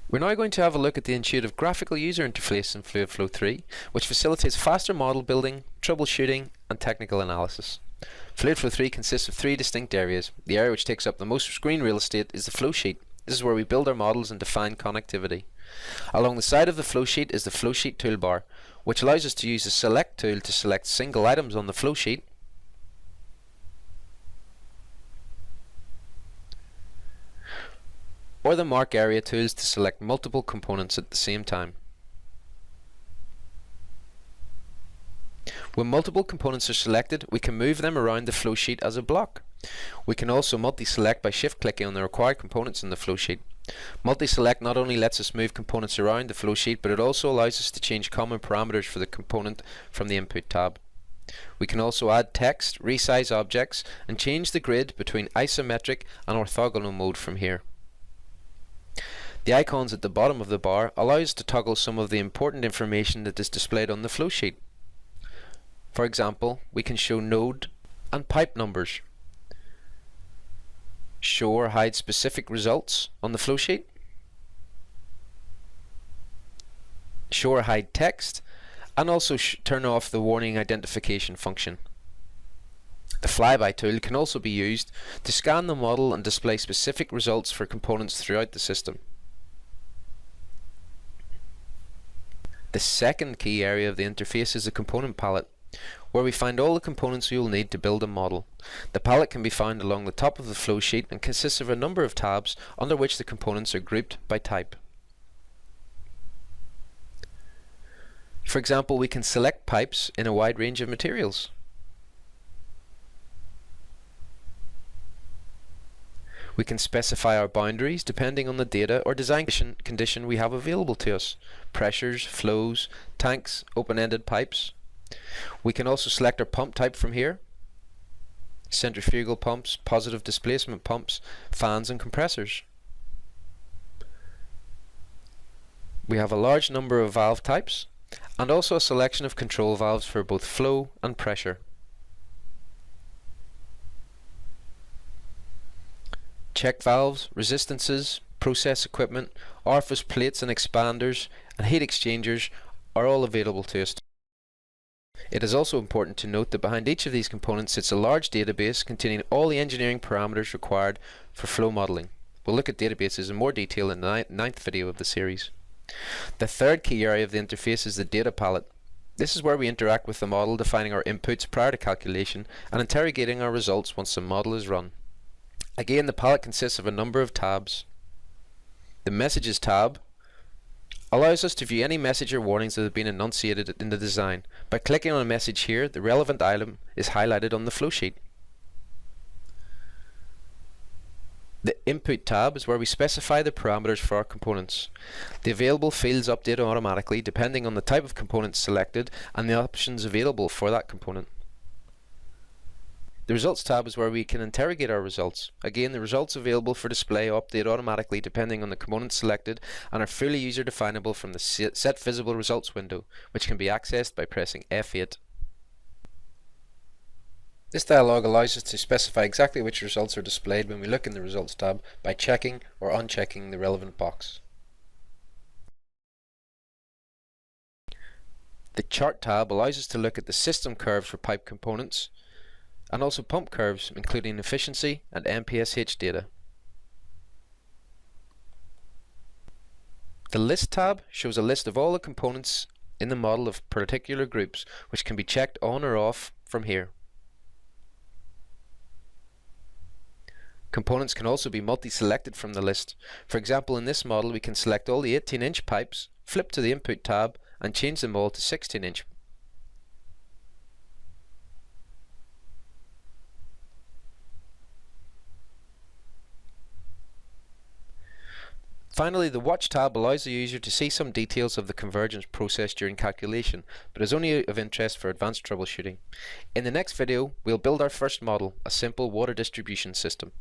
We're now going to have a look at the intuitive graphical user interface in FluidFlow 3, which facilitates faster model building, troubleshooting, and technical analysis. FluidFlow 3 consists of three distinct areas. The area which takes up the most screen real estate is the flow sheet. This is where we build our models and define connectivity. Along the side of the flow sheet is the flow sheet toolbar, which allows us to use the select tool to select single items on the flow sheet, or the mark area tools to select multiple components at the same time. When multiple components are selected, we can move them around the flow sheet as a block. We can also multi-select by shift-clicking on the required components in the flow sheet. Multi-select not only lets us move components around the flow sheet, but it also allows us to change common parameters for the component from the Input tab. We can also add text, resize objects, and change the grid between isometric and orthogonal mode from here. The icons at the bottom of the bar allow us to toggle some of the important information that is displayed on the flow sheet. For example, we can show node and pipe numbers, show or hide specific results on the flow sheet, show or hide text, and also turn off the warning identification function. The flyby tool can also be used to scan the model and display specific results for components throughout the system. The second key area of the interface is the component palette, where we find all the components we will need to build a model. The palette can be found along the top of the flow sheet and consists of a number of tabs under which the components are grouped by type. For example, we can select pipes in a wide range of materials. We can specify our boundaries depending on the data or design condition we have available to us: pressures, flows, tanks, open-ended pipes. We can also select our pump type from here: centrifugal pumps, positive displacement pumps, fans and compressors. We have a large number of valve types and also a selection of control valves for both flow and pressure. Check valves, resistances, process equipment, orifice plates and expanders, and heat exchangers are all available to us. It is also important to note that behind each of these components sits a large database containing all the engineering parameters required for flow modeling. We'll look at databases in more detail in the ninth video of the series. The third key area of the interface is the data palette. This is where we interact with the model, defining our inputs prior to calculation and interrogating our results once the model is run. Again, the palette consists of a number of tabs. The Messages tab allows us to view any message or warnings that have been enunciated in the design. By clicking on a message here, the relevant item is highlighted on the flow sheet. The Input tab is where we specify the parameters for our components. The available fields update automatically depending on the type of component selected and the options available for that component. The Results tab is where we can interrogate our results. Again, the results available for display update automatically depending on the component selected and are fully user definable from the Set Visible Results window, which can be accessed by pressing F8. This dialog allows us to specify exactly which results are displayed when we look in the Results tab by checking or unchecking the relevant box. The Chart tab allows us to look at the system curves for pipe components and also pump curves, including efficiency and MPSH data. The List tab shows a list of all the components in the model of particular groups, which can be checked on or off from here. Components can also be multi-selected from the list. For example, in this model we can select all the 18-inch pipes, flip to the Input tab and change them all to 16-inch. Finally, the Watch tab allows the user to see some details of the convergence process during calculation, but is only of interest for advanced troubleshooting. In the next video, we'll build our first model, a simple water distribution system.